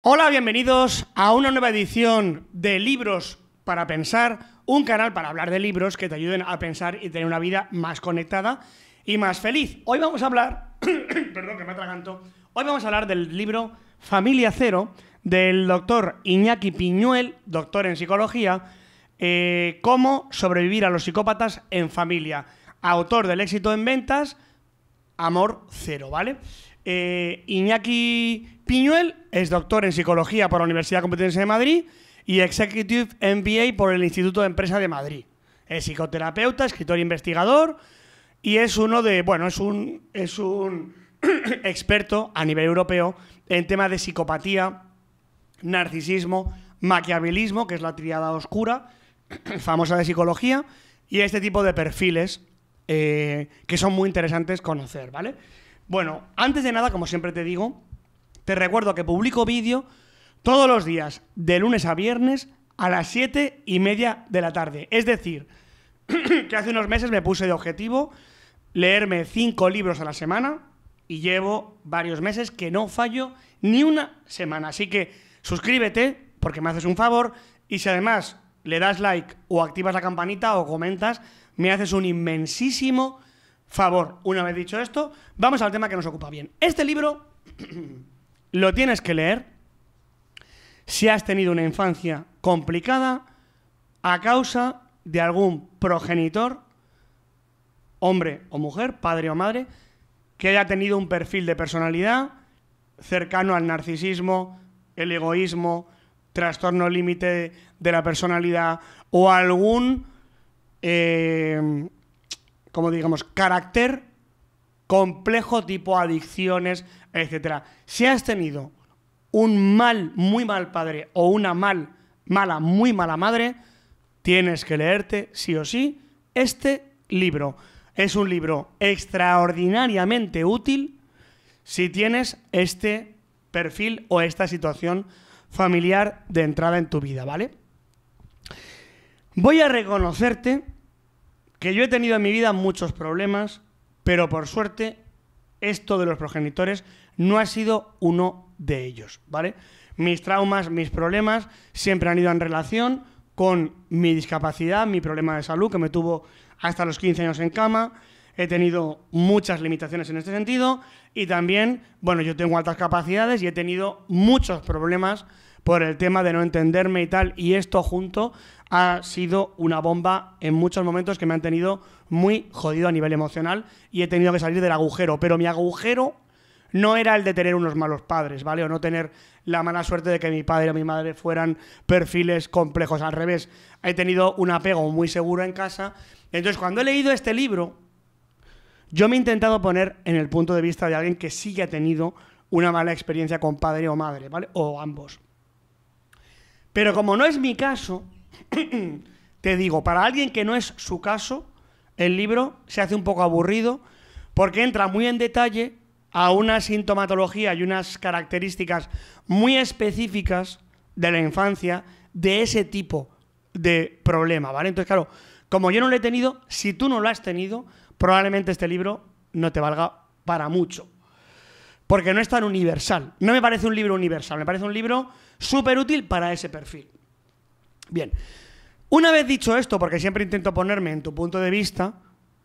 Hola, bienvenidos a una nueva edición de Libros para Pensar, un canal para hablar de libros que te ayuden a pensar y tener una vida más conectada y más feliz. Hoy vamos a hablar, perdón que me atraganto, hoy vamos a hablar del libro Familia Cero del doctor Iñaki Piñuel, doctor en psicología, cómo sobrevivir a los psicópatas en familia, autor del éxito en ventas, Amor Cero, ¿vale? Iñaki Piñuel es doctor en psicología por la Universidad Complutense de Madrid y Executive MBA por el Instituto de Empresa de Madrid. Es psicoterapeuta, escritor e investigador y es uno de, bueno, es un experto a nivel europeo en temas de psicopatía, narcisismo, maquiavelismo, que es la tríada oscura, famosa de psicología, y este tipo de perfiles que son muy interesantes conocer, ¿vale? Bueno, antes de nada, como siempre te digo, te recuerdo que publico vídeo todos los días, de lunes a viernes, a las 7:30 de la tarde. Es decir, que hace unos meses me puse de objetivo leerme 5 libros a la semana y llevo varios meses que no fallo ni una semana. Así que suscríbete, porque me haces un favor, y si además le das like o activas la campanita o comentas, me haces un inmensísimo favor. Una vez dicho esto, vamos al tema que nos ocupa bien. Este libro lo tienes que leer si has tenido una infancia complicada a causa de algún progenitor, hombre o mujer, padre o madre, que haya tenido un perfil de personalidad cercano al narcisismo, el egoísmo, trastorno límite de la personalidad o algún como digamos, carácter complejo tipo adicciones, etc. Si has tenido un muy mal padre o una muy mala madre, tienes que leerte, sí o sí, este libro. Es un libro extraordinariamente útil si tienes este perfil o esta situación familiar de entrada en tu vida, ¿vale? Voy a reconocerte que yo he tenido en mi vida muchos problemas, pero por suerte esto de los progenitores no ha sido uno de ellos, ¿vale? Mis traumas, mis problemas siempre han ido en relación con mi discapacidad, mi problema de salud, que me tuvo hasta los 15 años en cama. He tenido muchas limitaciones en este sentido y también, bueno, yo tengo altas capacidades y he tenido muchos problemas por el tema de no entenderme y tal, y esto junto ha sido una bomba en muchos momentos que me han tenido muy jodido a nivel emocional y he tenido que salir del agujero, pero mi agujero no era el de tener unos malos padres, ¿vale? O no tener la mala suerte de que mi padre o mi madre fueran perfiles complejos, al revés. He tenido un apego muy seguro en casa. Entonces, cuando he leído este libro, yo me he intentado poner en el punto de vista de alguien que sí que ha tenido una mala experiencia con padre o madre, ¿vale? O ambos. Pero como no es mi caso, te digo, para alguien que no es su caso, el libro se hace un poco aburrido porque entra muy en detalle a una sintomatología y unas características muy específicas de la infancia de ese tipo de problema, ¿vale? Entonces, claro, como yo no lo he tenido, si tú no lo has tenido, probablemente este libro no te valga para mucho. Porque no es tan universal. No me parece un libro universal, me parece un libro súper útil para ese perfil. Bien, una vez dicho esto, porque siempre intento ponerme en tu punto de vista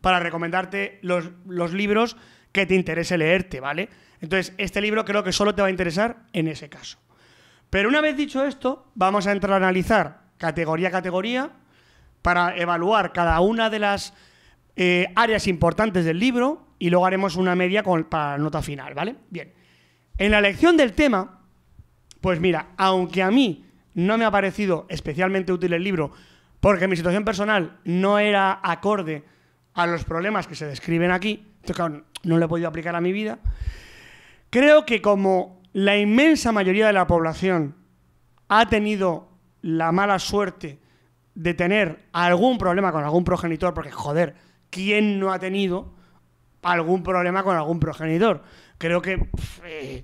para recomendarte los libros que te interese leerte, ¿vale? Entonces, este libro creo que solo te va a interesar en ese caso. Pero una vez dicho esto, vamos a entrar a analizar categoría a categoría para evaluar cada una de las áreas importantes del libro y luego haremos una media para la nota final, ¿vale? Bien, en la elección del tema, pues mira, aunque a mí no me ha parecido especialmente útil el libro porque mi situación personal no era acorde a los problemas que se describen aquí, entonces claro, no lo he podido aplicar a mi vida, creo que como la inmensa mayoría de la población ha tenido la mala suerte de tener algún problema con algún progenitor, porque joder, ¿quién no ha tenido algún problema con algún progenitor? Creo que,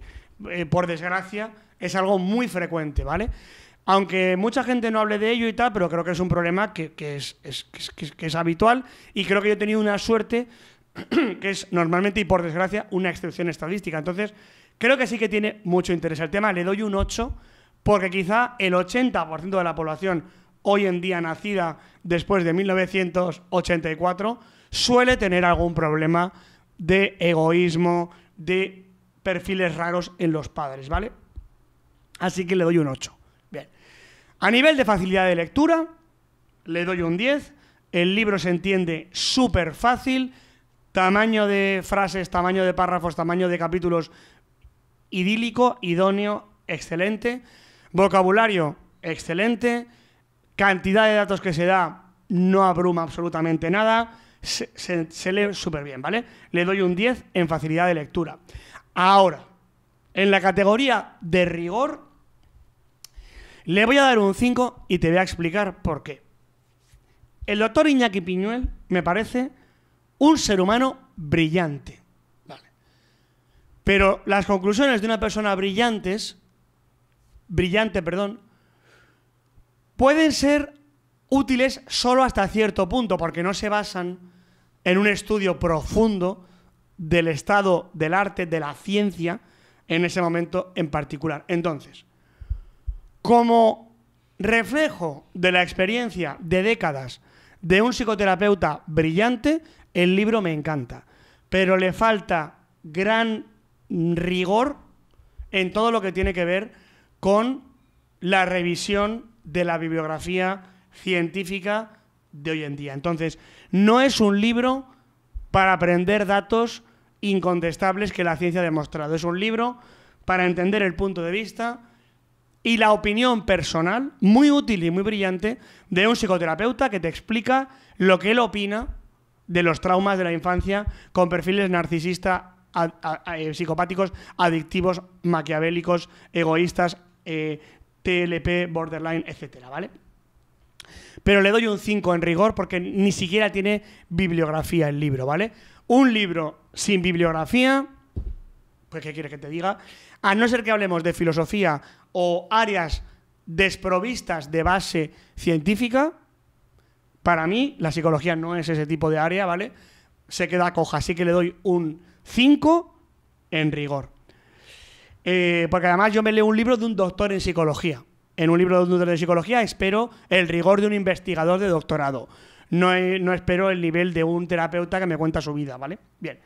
por desgracia, es algo muy frecuente, ¿vale? Aunque mucha gente no hable de ello y tal, pero creo que es un problema que es habitual y creo que yo he tenido una suerte que es normalmente y por desgracia una excepción estadística. Entonces, Creo que sí que tiene mucho interés el tema, le doy un 8, porque quizá el 80% de la población hoy en día nacida después de 1984 suele tener algún problema de egoísmo, de perfiles raros en los padres, ¿vale? Así que le doy un 8. Bien. A nivel de facilidad de lectura, le doy un 10. El libro se entiende súper fácil. Tamaño de frases, tamaño de párrafos, tamaño de capítulos idílico, idóneo, excelente. Vocabulario, excelente. Cantidad de datos que se da, no abruma absolutamente nada. Se lee súper bien, ¿vale? Le doy un 10 en facilidad de lectura. Ahora, en la categoría de rigor, le voy a dar un 5 y te voy a explicar por qué. El doctor Iñaki Piñuel me parece un ser humano brillante. Vale. Pero las conclusiones de una persona brillante, pueden ser útiles solo hasta cierto punto, porque no se basan en un estudio profundo del estado del arte, de la ciencia, en ese momento en particular. Entonces, como reflejo de la experiencia de décadas de un psicoterapeuta brillante, el libro me encanta, pero le falta gran rigor en todo lo que tiene que ver con la revisión de la bibliografía científica de hoy en día. Entonces, no es un libro para aprender datos incontestables que la ciencia ha demostrado. Es un libro para entender el punto de vista y la opinión personal, muy útil y muy brillante, de un psicoterapeuta que te explica lo que él opina de los traumas de la infancia con perfiles narcisistas, psicopáticos, adictivos, maquiavélicos, egoístas, TLP, borderline, etcétera, ¿vale? Pero le doy un 5 en rigor porque ni siquiera tiene bibliografía el libro, ¿vale? Un libro sin bibliografía, pues ¿qué quieres que te diga? A no ser que hablemos de filosofía o áreas desprovistas de base científica, para mí la psicología no es ese tipo de área, ¿vale? Se queda coja, así que le doy un 5 en rigor. Porque además yo me leo un libro de un doctor en psicología. En un libro de un doctor de psicología espero el rigor de un investigador de doctorado. No espero el nivel de un terapeuta que me cuenta su vida, ¿vale? Bien.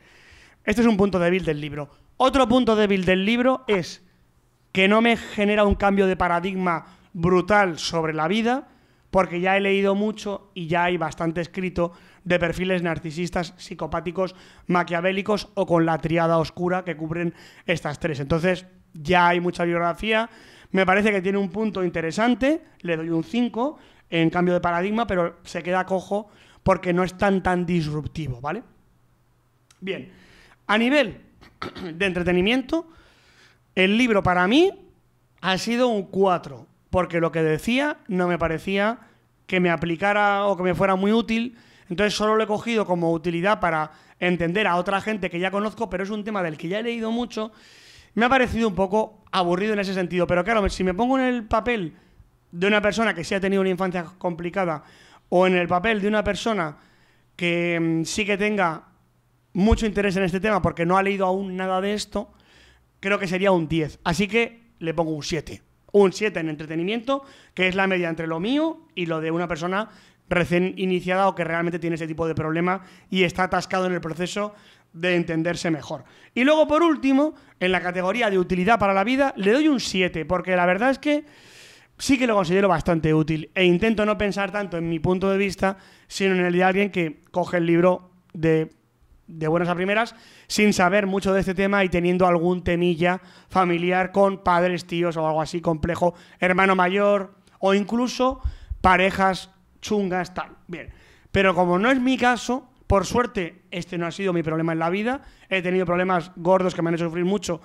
Este es un punto débil del libro. Otro punto débil del libro es que no me genera un cambio de paradigma brutal sobre la vida, porque ya he leído mucho y ya hay bastante escrito de perfiles narcisistas, psicopáticos, maquiavélicos o con la tríada oscura que cubren estas tres. Entonces ya hay mucha bibliografía. Me parece que tiene un punto interesante, le doy un 5 en cambio de paradigma, pero se queda cojo porque no es tan disruptivo, ¿vale? Bien, a nivel de entretenimiento, el libro para mí ha sido un 4, porque lo que decía no me parecía que me aplicara o que me fuera muy útil, entonces solo lo he cogido como utilidad para entender a otra gente que ya conozco, pero es un tema del que ya he leído mucho. Me ha parecido un poco aburrido en ese sentido, pero claro, si me pongo en el papel de una persona que sí ha tenido una infancia complicada o en el papel de una persona que sí que tenga mucho interés en este tema porque no ha leído aún nada de esto, creo que sería un 10. Así que le pongo un 7. Un 7 en entretenimiento, que es la media entre lo mío y lo de una persona recién iniciada o que realmente tiene ese tipo de problema y está atascado en el proceso de entenderse mejor. Y luego, por último, en la categoría de utilidad para la vida, le doy un 7, porque la verdad es que sí que lo considero bastante útil e intento no pensar tanto en mi punto de vista, sino en el de alguien que coge el libro de buenas a primeras, sin saber mucho de este tema y teniendo algún temilla familiar con padres, tíos o algo así complejo, hermano mayor o incluso parejas chungas, tal. Bien, pero como no es mi caso, por suerte este no ha sido mi problema en la vida, he tenido problemas gordos que me han hecho sufrir mucho,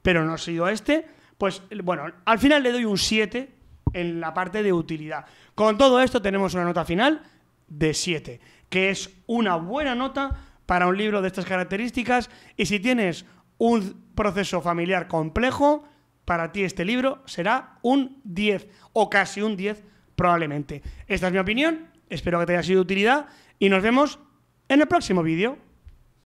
pero no ha sido este, pues bueno, al final le doy un 7 en la parte de utilidad. Con todo esto tenemos una nota final de 7, que es una buena nota para un libro de estas características, y si tienes un proceso familiar complejo, para ti este libro será un 10 o casi un 10 probablemente. Esta es mi opinión, espero que te haya sido de utilidad y nos vemos en el próximo vídeo.